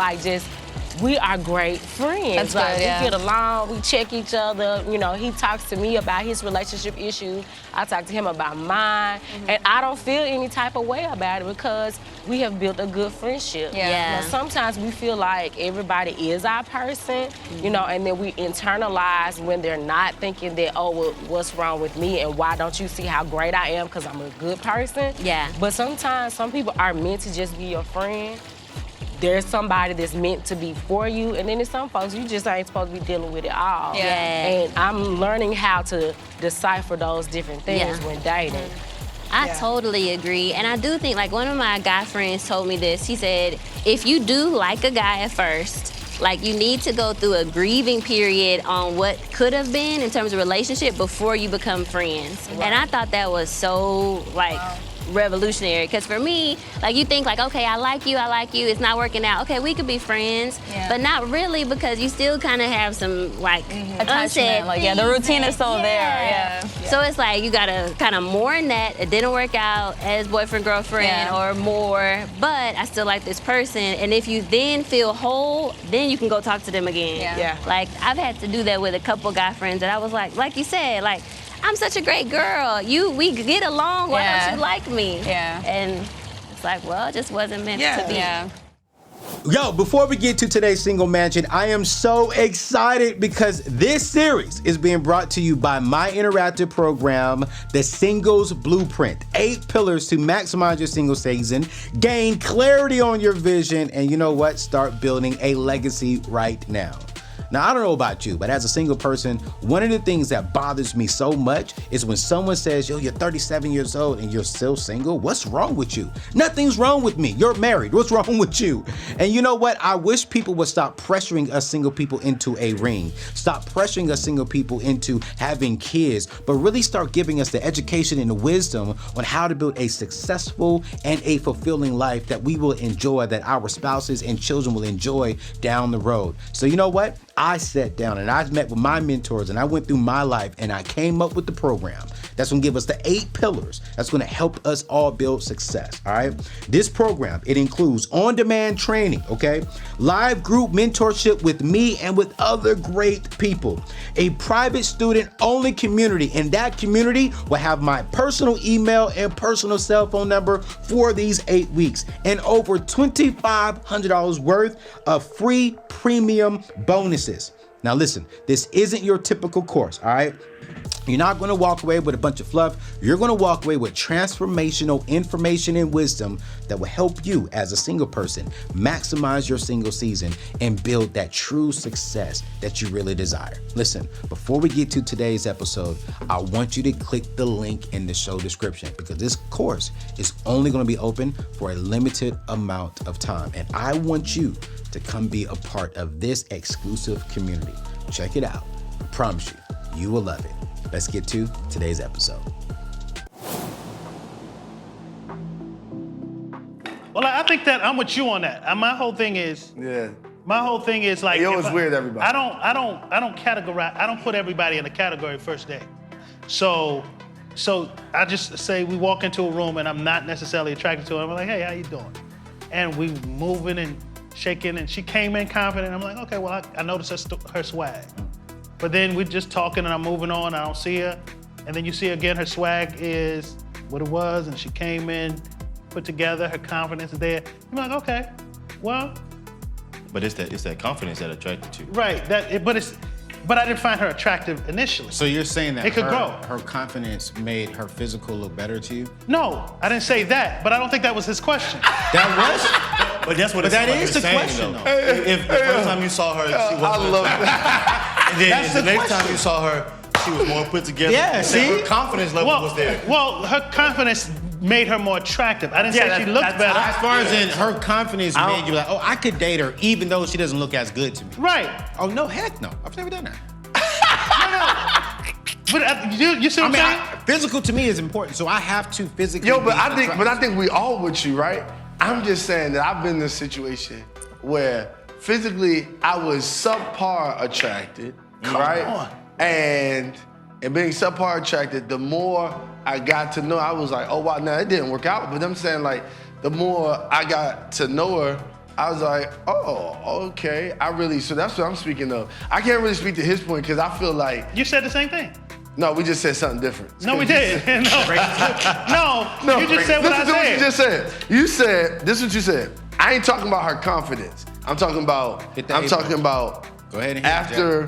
we are great friends. That's good, we get along, we check each other. He talks to me about his relationship issues. I talk to him about mine. And I don't feel any type of way about it because we have built a good friendship. Now, sometimes we feel like everybody is our person, and then we internalize when they're not, thinking that, oh, well, what's wrong with me and why don't you see how great I am because I'm a good person? Yeah. But sometimes some people are meant to just be your friend. There's somebody that's meant to be for you, and then there's some folks you just ain't supposed to be dealing with at all. Yeah. And I'm learning how to decipher those different things when dating. I totally agree. And I do think, one of my guy friends told me this. He said, if you do like a guy at first, you need to go through a grieving period on what could have been in terms of relationship before you become friends. Right. And I thought that was so, revolutionary. Because for me, like you think like, okay, I like you, it's not working out. Okay, we could be friends, but not really because you still kind of have some like attachment. Like the routine is still there. So it's like you gotta kind of mourn that it didn't work out as boyfriend, girlfriend, or more, but I still like this person. And if you then feel whole, then you can go talk to them again. Like I've had to do that with a couple guy friends that I was like you said, like, I'm such a great girl. We get along. Why don't you like me? And it's like, well, it just wasn't meant to be. Yo, before we get to today's Single Mansion, I am so excited because this series is being brought to you by my interactive program, The Singles Blueprint. 8 pillars to maximize your single season, gain clarity on your vision, and you know what? Start building a legacy right now. Now, I don't know about you, but as a single person, one of the things that bothers me so much is when someone says, yo, you're 37 years old and you're still single. What's wrong with you? Nothing's wrong with me. You're married. What's wrong with you? And you know what? I wish people would stop pressuring us single people into a ring. Stop pressuring us single people into having kids, but really start giving us the education and the wisdom on how to build a successful and a fulfilling life that we will enjoy, that our spouses and children will enjoy down the road. So you know what? I sat down and I met with my mentors and I went through my life and I came up with the program that's gonna give us the 8 pillars that's gonna help us all build success, all right? This program, it includes on-demand training, okay? Live group mentorship with me and with other great people. A private student-only community, and that community will have my personal email and personal cell phone number for these 8 weeks, and over $2,500 worth of free premium bonuses. Now listen, this isn't your typical course, all right? You're not gonna walk away with a bunch of fluff. You're gonna walk away with transformational information and wisdom that will help you as a single person maximize your single season and build that true success that you really desire. Listen, before we get to today's episode, I want you to click the link in the show description because this course is only gonna be open for a limited amount of time. And I want you to come be a part of this exclusive community. Check it out. I promise you, you will love it. Let's get to today's episode. Well, I think that I'm with you on that. My whole thing is like, Yo, it's weird, everybody. I don't categorize. I don't put everybody in a category first day. So I just say we walk into a room and I'm not necessarily attracted to her. I'm like, hey, how you doing? And we moving and shaking, and she came in confident. I'm like, okay, well, I noticed her swag. But then we're just talking and I'm moving on, I don't see her. And then you see again, her swag is what it was, and she came in, put together, her confidence is there. I'm like, okay, well. But it's that confidence that attracted you. Right, but I didn't find her attractive initially. So you're saying that it could grow. Her confidence made her physical look better to you? No, I didn't say that, but I don't think that was his question. That was? But that's what that like is the saying, question, though. If the first time you saw her, she wasn't I love that. and then That's the the next question. time you saw her, she was more put together. Yeah, see? Her confidence level was there. Well, her confidence made her more attractive. I didn't say she looked better. As far as in her confidence made you like, oh, I could date her even though she doesn't look as good to me. Right. Oh, no, heck no. I've never done that. But you see what I'm saying? Physical to me is important, so I have to physically. Yo, but I think we all with you, right? I'm just saying that I've been in a situation where physically I was subpar attracted, right? And being subpar attracted, the more I got to know, I was like, oh wow, now it didn't work out. But I'm saying like, the more I got to know her, I was like, oh, okay. So that's what I'm speaking of. I can't really speak to his point because I feel like. You said the same thing. No, we just said something different. No, we did. No, you just said what I said. This is what you just said. You said, this is what you said. I ain't talking about her confidence. I'm talking about, Go ahead and after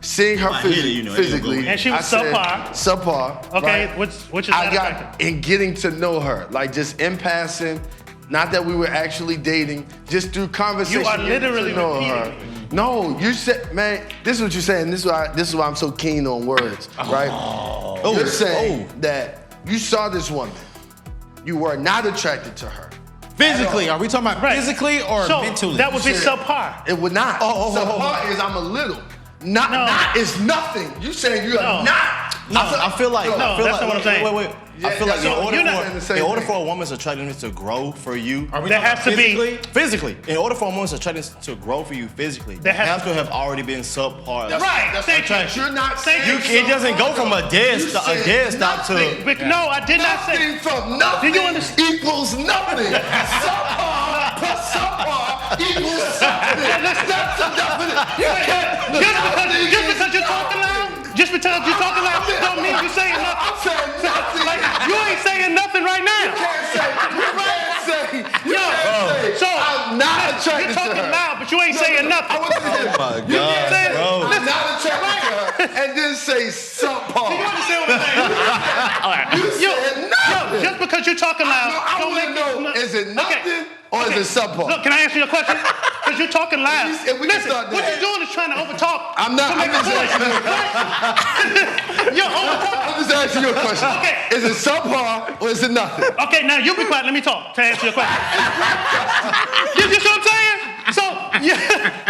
seeing her physically. And she was subpar. Subpar. Okay, right? which is I not got attractive. in getting to know her, like just in passing, not that we were actually dating, just through conversation. You are literally to know repeating her. No, you said, man, this is what you're saying. This is why I'm so keen on words, right? You're saying that you saw this woman, you were not attracted to her. Physically, are we talking about physically or so mentally? That would be subpar. It would not. Subpar is I'm a little. Not is nothing. You saying you are not. I feel like. No, that's not what I'm saying. Wait. I feel like so in order for a woman's attractiveness to grow for you, There has to be physically. In order for a woman's attractiveness to grow for you physically, they have to have already been subpar. Right. Thank you. You're not saying It doesn't go from a dead stop to. But no, I did not say. nothing from nothing Do you understand? equals nothing. Subpar plus subpar equals something. That's the definition. Just because you're talking loud, don't mean you're saying nothing. I'm saying nothing. Like, you ain't saying nothing right now. So I'm not attracted you're to talking her. loud, but you ain't saying nothing. I want you to hear. Oh my God, bro. I'm not attracted to her, and then say subpar. You understand what I'm saying? You said nothing. Just because you're talking loud, I don't want to make know, is it nothing or is it subpar? Look, can I answer your question? Because you're talking loud. If we can Listen, start what there. you're doing is trying to overtalk. I'm not. I'm just asking you a question. You're overtalking. I'm just asking you a question. Okay. Is it subpar or is it nothing? Okay, now you be quiet. Let me talk to answer your question. You see what I'm saying? So,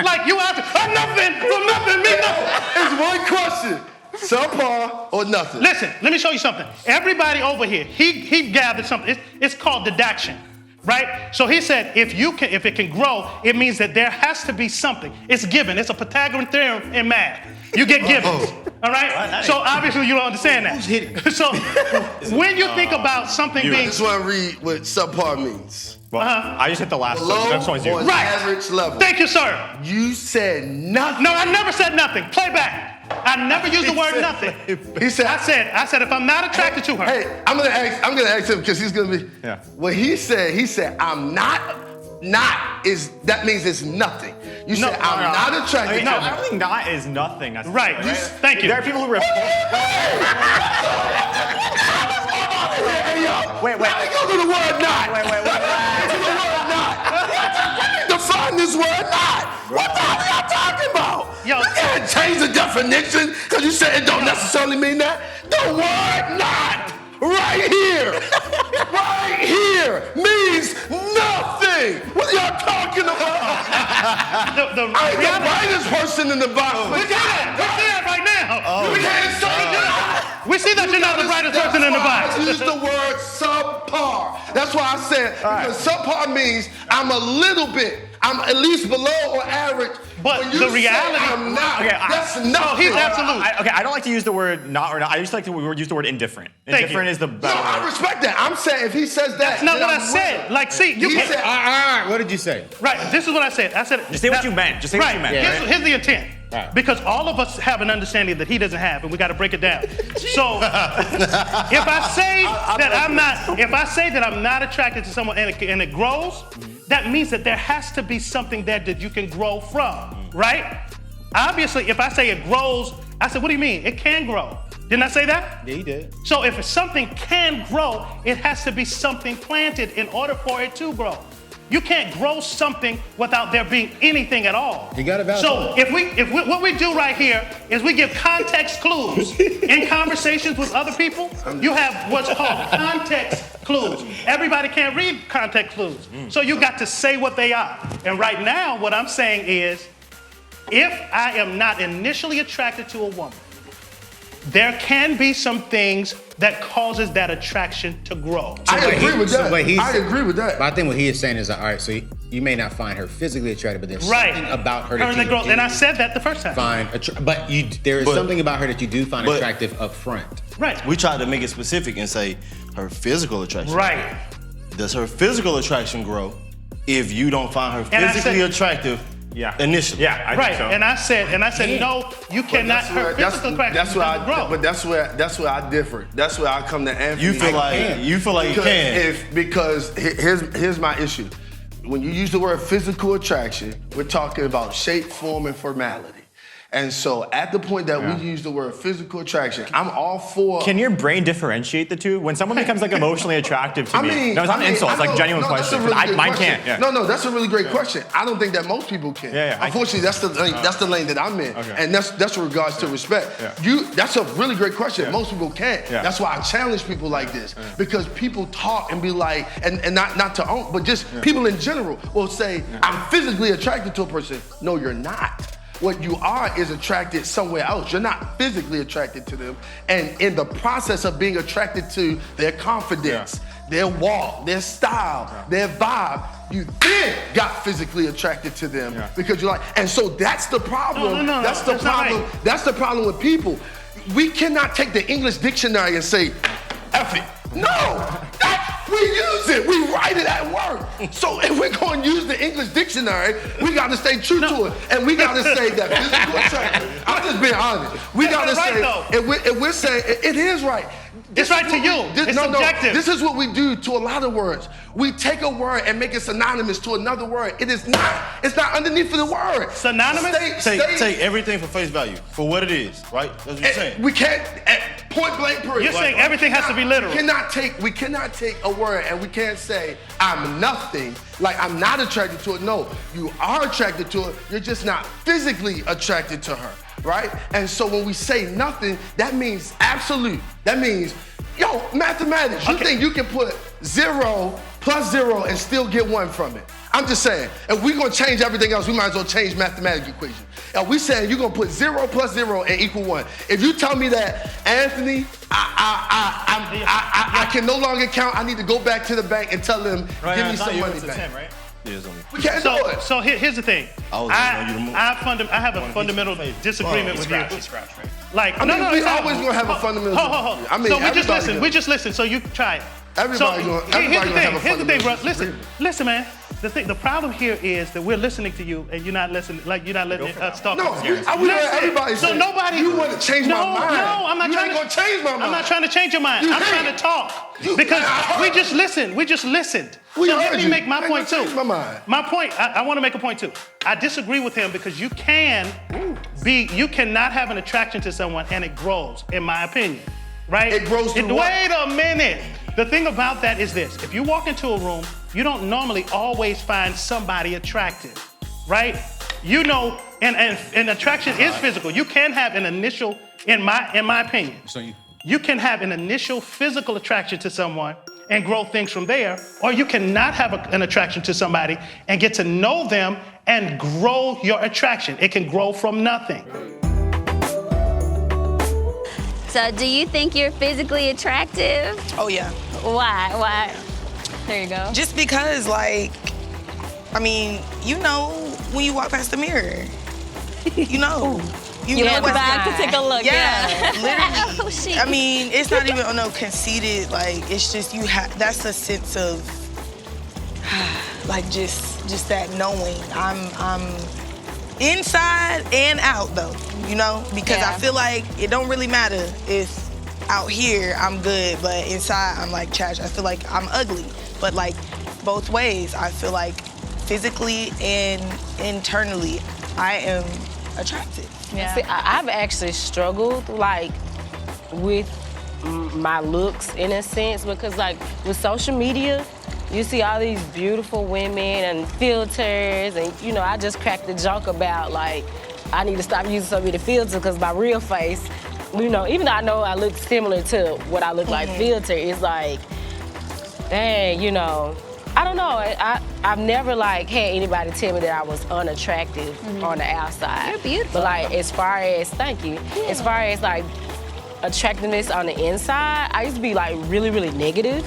like you asked, nothing from nothing, me nothing. It's one question. Subpar or nothing? Listen, let me show you something. Everybody over here, he gathered something. It's called deduction, right? So he said, if it can grow, it means that there has to be something. It's given. It's a Pythagorean theorem in math. You get givens, all right? So obviously you don't understand that. So when you think about something being... I just want to read what subpar means. Well, I just hit the last Low that's what or I Right. average level. Thank you, sir. You said nothing. No, I never said nothing. Play back. I never used the word nothing. He said, I said if I'm not attracted to her. Hey, I'm gonna ask him because he's gonna be. Yeah. What he said, I'm not is that means it's nothing. You said I'm not attracted to her. I don't think not is nothing. Right. Thank you. There are people who report. Wait. Let me go to the word not. Wait. To the word not. Define this word not. What the hell are y'all talking about? Yo. You can't change the definition because you said it don't necessarily mean that. The word not right here means nothing. What are y'all talking about? I ain't the brightest person in the box. We see that right now. We can't say that. We see that you're not the brightest person in the box. I use the word subpar. That's why I said, because subpar means I'm a little bit, I'm at least below or average. But when you the reality, say I'm not, that's no, nothing. he's absolute. I don't like to use the word not or not. I just like to use the word indifferent. Thank Indifferent you. is the No, better I word. respect that. I'm saying if he says that, That's not then what I'm I with said. him. Like, see, you He can't. said, All right, what did you say? Right, this is what I said. Just say what you meant. Just say what you meant. Right. Here's the intent. Right. Because all of us have an understanding that he doesn't have, and we got to break it down. So, if I say that I'm not attracted to someone and it grows, that means that there has to be something there that you can grow from, right? Obviously, if I say it grows, I said, what do you mean? It can grow. Didn't I say that? Yeah, you did. So if something can grow, it has to be something planted in order for it to grow. You can't grow something without there being anything at all. You got it valid. So if what we do right here is we give context clues in conversations with other people. You have what's called context clues. Everybody can't read context clues, so you got to say what they are. And right now, what I'm saying is, if I am not initially attracted to a woman, there can be some things that causes that attraction to grow. I agree with that. I agree with that. But I think what he is saying is, all right, so you may not find her physically attractive, but there's something about her that you grows. And I said that the first time. There is something about her that you do find attractive up front. Right. We tried to make it specific and say her physical attraction. Right. Does her physical attraction grow if you don't find her physically attractive? Yeah. Initially. Yeah, I think so. And I said, no, you cannot. Her physical attraction doesn't grow. But that's where I differ. That's where I come to Anthony. You feel like you can. Because here's my issue. When you use the word physical attraction, we're talking about shape, form, and formality. And so at the point that we use the word physical attraction, I'm all for... Can your brain differentiate the two? When someone becomes like emotionally attractive to me, no, it's not an insult, it's like genuine question. Mine can't. Yeah. No, that's a really great question. I don't think that most people can. Unfortunately, that's the lane that I'm in. Okay. And that's with regards to respect. Yeah. That's a really great question. Yeah. Most people can't. Yeah. That's why I challenge people like this. Yeah. Because people talk and be like, and not to own, but just people in general will say, I'm physically attracted to a person. No, you're not. What you are is attracted somewhere else. You're not physically attracted to them. And in the process of being attracted to their confidence, their walk, their style, their vibe, you then got physically attracted to them because you're like, and so that's the problem. No, that's the problem. right. That's the problem with people. We cannot take the English dictionary and say, F it. No, we use it. We write it at work. So if we're going to use the English dictionary, we got to stay true to it. And we got to say that physical attraction. I'm just being honest. We got to say, if we're saying, it is right. It's right to you. It's subjective. This is what we do to a lot of words. We take a word and make it synonymous to another word. It is not. It's not underneath of the word. Synonymous? Take everything for face value, for what it is, right? That's what you're saying. We can't, at point blank period. You're saying everything has to be literal. We cannot take a word and we can't say, I'm nothing, like I'm not attracted to it. No, you are attracted to it. You're just not physically attracted to her, right? And so when we say nothing, that means absolute. That means, mathematics. You think you can put 0 plus 0 and still get 1 from it? I'm just saying, if we're gonna change everything else, we might as well change mathematical equation. And we saying you're gonna put 0 plus 0 and equal 1. If you tell me that, Anthony, I can no longer count, I need to go back to the bank and tell them, give me some money back. 10, right? We can't do it. So here's the thing. I have a fundamental disagreement with you. Like, we always gonna have a fundamental. I mean, so we just listen. So you try it. Everybody gonna have a fundamental. Here's the thing, bro. Listen, man. The problem here is that we're listening to you and you're not listening. Like you're not letting us talk. No, I would let everybody. So nobody. You want to change my mind? No, I'm not trying to change my mind. I'm not trying to change your mind. I'm trying to talk because we just listened. We just listened. So let me make my point too. My point. I want to make a point too. I disagree with him because you cannot have an attraction to someone and it grows, in my opinion. Right? It grows through what? Wait a minute. The thing about that is this. If you walk into a room, you don't normally always find somebody attractive, right? And attraction is physical. You can have an initial, in my opinion, you can have an initial physical attraction to someone and grow things from there, or you cannot have an attraction to somebody and get to know them and grow your attraction. It can grow from nothing. So do you think you're physically attractive? Oh, yeah. Why? There you go. Just because, when you walk past the mirror, you know look back to take a look. Yeah, literally. Oh, shit. I mean, it's not even conceited. It's just that's a sense of just that knowing. I'm inside and out though, because I feel like it don't really matter if out here I'm good, but inside I'm like trash. I feel like I'm ugly, but both ways, I feel like physically and internally, I am attractive. Yeah. See, I've actually struggled with my looks in a sense because with social media, you see all these beautiful women and filters and I just cracked the joke about I need to stop using so many filters because my real face, even though I know I look similar to what I look like filter, it's dang, I don't know. I've never had anybody tell me that I was unattractive on the outside. You're beautiful. But as far as, thank you, as far as attractiveness on the inside, I used to be really, really negative,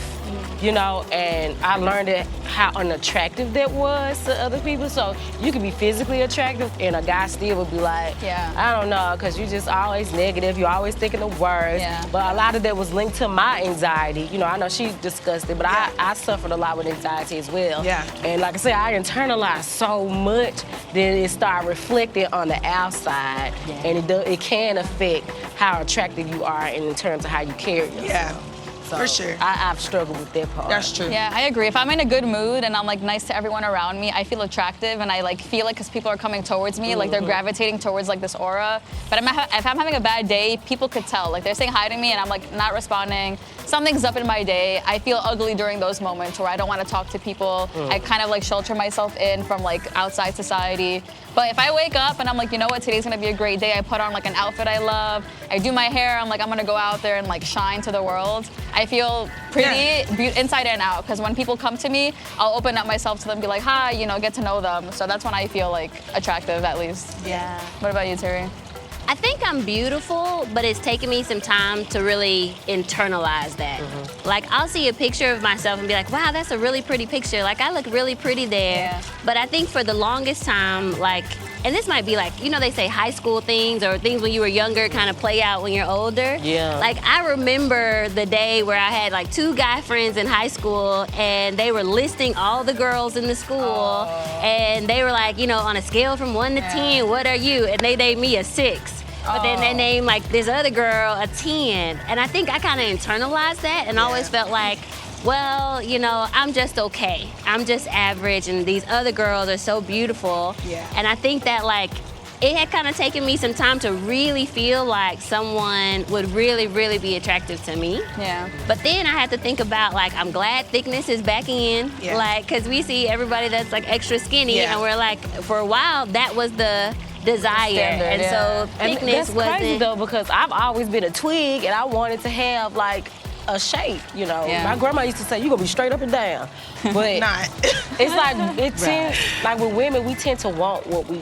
and I learned how unattractive that was to other people. So you could be physically attractive and a guy still would be I don't know, because you're just always negative, you're always thinking the worst. Yeah. But a lot of that was linked to my anxiety. I know she discussed it, but I suffered a lot with anxiety as well. Yeah. And like I said, I internalized so much that it started reflecting on the outside, and it can affect how attractive you are in terms of how you carry yourself. Yeah. So For sure. I've struggled with that part. That's true. Yeah, I agree. If I'm in a good mood and I'm nice to everyone around me, I feel attractive and I feel it because people are coming towards me, they're gravitating towards this aura. But if I'm having a bad day, people could tell. They're saying hi to me and I'm not responding. Something's up in my day. I feel ugly during those moments where I don't want to talk to people. I kind of shelter myself in from outside society. But if I wake up and I'm you know what, today's gonna be a great day. I put on an outfit I love. I do my hair. I'm gonna go out there and shine to the world. I feel pretty inside and out, because when people come to me, I'll open up myself to them, be like, hi, you know, get to know them. So that's when I feel like attractive, at least. Yeah. What about you, Terry? I think I'm beautiful, but it's taken me some time to really internalize that. Like, I'll see a picture of myself and be like, wow, that's a really pretty picture. Like, I look really pretty there. Yeah. But I think for the longest time, like, and this might be like, you know, they say high school things or things when you were younger kind of play out when you're older. Yeah. Like, I remember the day where I had like 2 guy friends in high school, and they were listing all the girls in the school, and they were like, you know, on a scale from 1 to 10, what are you? And they named me a 6. But then they named like this other girl a 10. And I think I kind of internalized that and always felt like, well, you know, I'm just okay. I'm just average, and these other girls are so beautiful. Yeah. And I think that like, it had kind of taken me some time to really feel like someone would really, really be attractive to me. Yeah. But then I had to think about like, I'm glad thickness is back in. Yeah. Like, cause we see everybody that's like extra skinny, Yeah. and we're like, for a while, that was the desire. Standard, and yeah. so thickness that's wasn't. crazy though, because I've always been a twig and I wanted to have like a shape, you know. Yeah. My grandma used to say, you gonna be straight up and down. But Not. it's like, it tends, like with women, we tend to want what we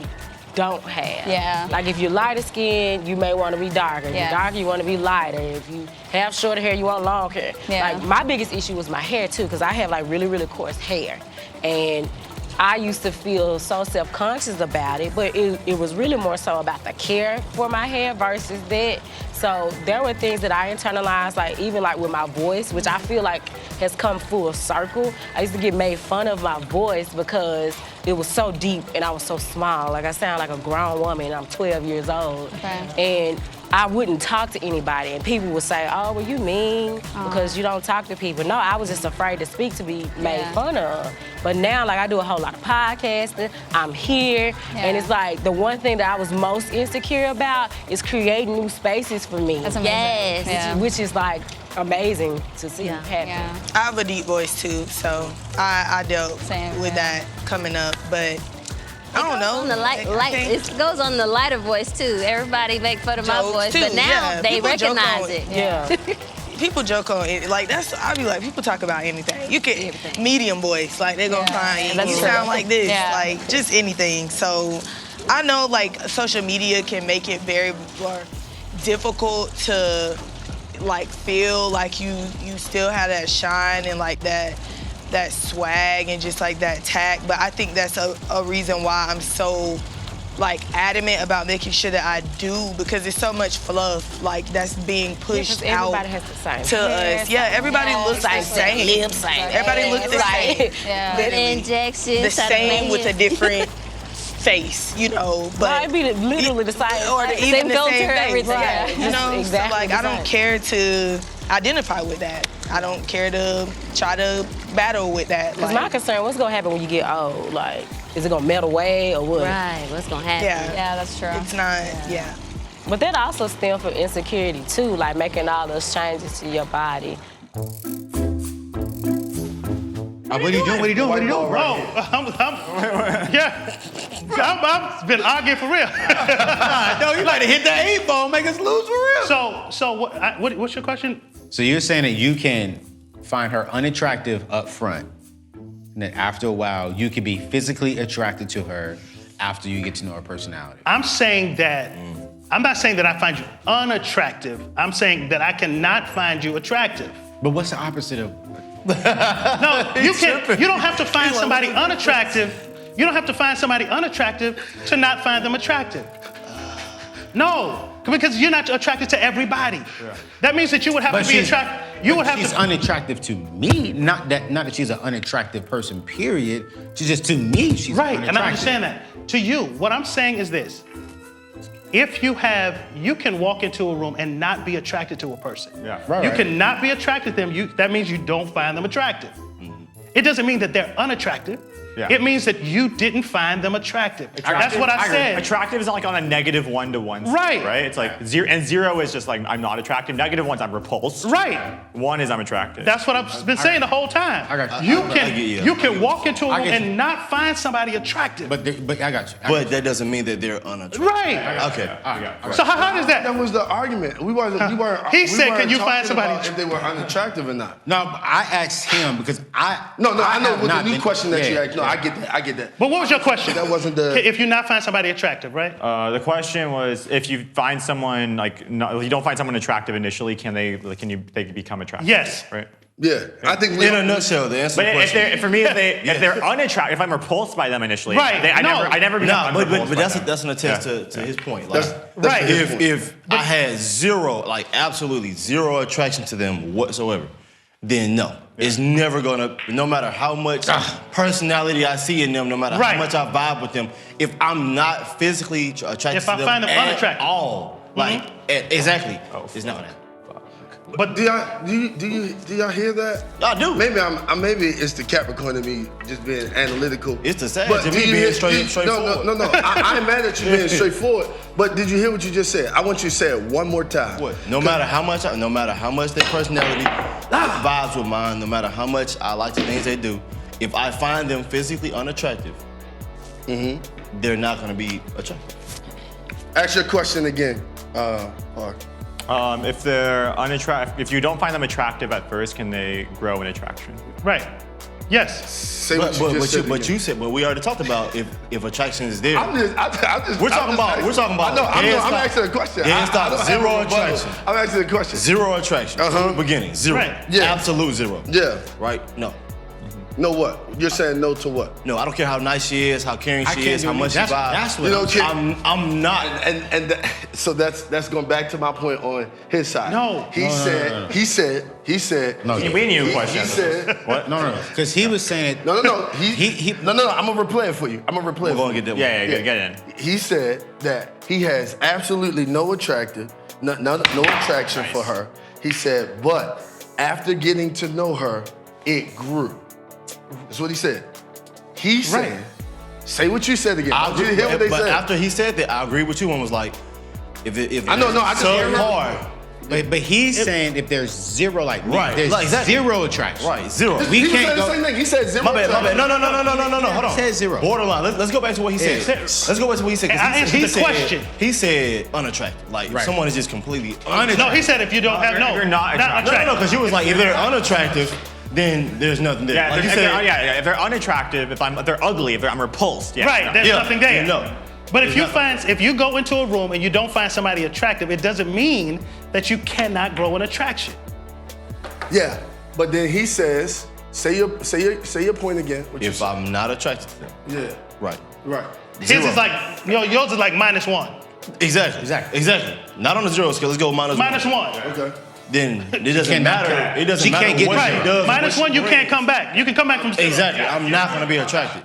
don't have. Yeah. Like if you're lighter skinned, you may want to be darker. If Yeah. you're darker, you want to be lighter. If you have shorter hair, you want long hair. Yeah. Like my biggest issue was my hair too, because I have like really, really coarse hair. And I used to feel so self-conscious about it, but it was really more so about the care for my hair versus that. So there were things that I internalized, like even like with my voice, which I feel like has come full circle. I used to get made fun of my voice because it was so deep and I was so small. Like I sound like a grown woman, I'm 12 years old. Okay. And I wouldn't talk to anybody, and people would say, oh, well, you mean because you don't talk to people. No, I was just afraid to speak, to be made fun of. But now, like, I do a whole lot of podcasting, I'm here, and it's like the one thing that I was most insecure about is creating new spaces for me. That's amazing. Yes. Yeah. Which is like amazing to see happen. Yeah. I have a deep voice too, so I dealt Same, with yeah. that coming up, but I don't know. On the light, it goes on the lighter voice too. Everybody make fun of my Jokes, voice, too, but now yeah. they People joke recognize on- it. Yeah. People joke on it, like that's. I be like, people talk about anything. You can medium voice, like they gonna find you. that's You true. sound like this, Yeah. like just anything. So, I know like social media can make it very more difficult to like feel like you still have that shine and like that swag and just like that tact. But I think that's a reason why I'm so like adamant about making sure that I do, because it's so much fluff like that's being pushed out Everybody has the same to hair, us. Yeah, everybody looks the same. lips, same Everybody looks the same. Yeah. Literally. Injections, The same with a different face, you know. But I'd be literally the same. or like, even same the filter, same face. everything. Yeah, Yeah. you know. Exactly So like the I don't same. care to identify with that. I don't care to try to battle with that. Because Like, my concern, what's gonna happen when you get old? Like, is it gonna melt away or what? Right, what's gonna happen? yeah, Yeah, that's true. it's not. Yeah. But that also stems from insecurity too, like making all those changes to your body. What are you doing? What are you doing? What are you doing? Bro, I've been arguing for real. No, you might have hit that 8 ball, make us lose for real. So what's your question? So you're saying that you can find her unattractive up front, and then after a while, you can be physically attracted to her after you get to know her personality. I'm saying that, I'm not saying that I find you unattractive. I'm saying that I cannot find you attractive. But what's the opposite of? No, you don't have to find somebody unattractive. You don't have to find somebody unattractive to not find them attractive. No, because you're not attracted to everybody. That means that you would have to be attracted. You would have she's to. unattractive to me. Not that she's an unattractive person. Period. She's just to me. She's Right, unattractive. and I understand that. To you, what I'm saying is this. If you can walk into a room and not be attracted to a person. Yeah. Right, You right. cannot be attracted to them. That means you don't find them attractive. it doesn't mean that they're unattractive. Yeah. It means that you didn't find them attractive. That's what I said. Attractive is not like on a negative 1 to 1 scale, Right. right? It's like 0, and 0 is just like I'm not attractive. Negative 1's I'm repulsed. Right. 1 is I'm attractive. That's what I've been saying the whole time. I got you. You can walk into a I room get you. and not find somebody attractive. But I got you. But that doesn't mean that they're unattractive. Right. Okay. So how does that? That was the argument. We weren't. He we said, weren't can you talking find somebody about if they were unattractive or not? No, but I asked him because I No, I know have with the not new been- question that you yeah, asked. No, yeah. I get that. But what was your question? That wasn't the. If you not find somebody attractive, right? The question was, if you find someone you don't find someone attractive initially, can they become attractive? Yes. Right. Yeah, I think In a nutshell, the answer to But the question. for me, if they're unattractive, if I'm repulsed by them initially, Right, I never become No, unrepulsed but by that's them. that's an attest to his point. Like, That's Right. his point. if I had zero, like absolutely zero attraction to them whatsoever, then no. It's never gonna, no matter how much personality I see in them, no matter Right. how much I vibe with them, if I'm not physically attracted If to I them find them at unattractive. all, like exactly, it's not that. But do y'all hear that? I do. Maybe it's the Capricorn in me just being analytical. It's the Sag But in do me you being hear- straightforward. No. I ain't mad at you being straightforward. But did you hear what you just said? I want you to say it one more time. What? No matter how much their personality vibes with mine, no matter how much I like the things they do, if I find them physically unattractive, they're not gonna be attractive. Ask your question again, Park. If they're unattractive, if you don't find them attractive at first, can they grow in attraction? Right. Yes. Say what you just said. But you said, but we already talked about if attraction is there. I'm just. We're talking about. No, I'm asking a question. Hands I don't stop. have a Zero rebuttal. attraction. I'm asking a question. Zero attraction. From the beginning. Zero. Right. Yeah. Absolute zero. Yeah. Right? No. No what? You're saying no to what? No, I don't care how nice she is, how caring I she can't is, do how much she that. vibes. That's what You don't care. I'm not. So that's going back to my point on his side. No. He said. No, We need a question. He said. What? No. Because he was saying No. No. I'm gonna replay it for you. We're gonna get that one. Yeah, get in. He said that he has absolutely no attraction for her. He said, but after getting to know her, it grew. That's what he said. He said, say what you said again. I Did you hear what they but said? after he said that, I agree with you and was like, if I know, I just hear it. hard. but he's saying if there's zero, like Right, there's like exactly. zero attraction. Right, zero. We He can't said the go. same thing. He said zero. My bad. attraction. No. Hold on. He said zero. Borderline. Let's go back to what he said. Let's go back to what he said. 'cause I answered the question. He said unattractive. Like Right. someone is just completely No, unattractive. he said if you don't have if you're not attractive. No, because you was like, if they're unattractive, then there's nothing there. Yeah, Like you if they're unattractive, if they're ugly, if I'm repulsed, yeah. Right, no. there's nothing there. No. But if you go into a room and you don't find somebody attractive, it doesn't mean that you cannot grow an attraction. Yeah, but then he says, say your point again. What you If said. I'm not attracted to them. Yeah. Right. His Zero. is like, yours is like -1. Exactly. Not on the zero scale. Let's go -1. -1. Okay. Then it doesn't cannot matter. count. It doesn't She matter can't get what to she zero. does. -1, you can't come back. You can come back from zero. Exactly. I'm not gonna be attracted.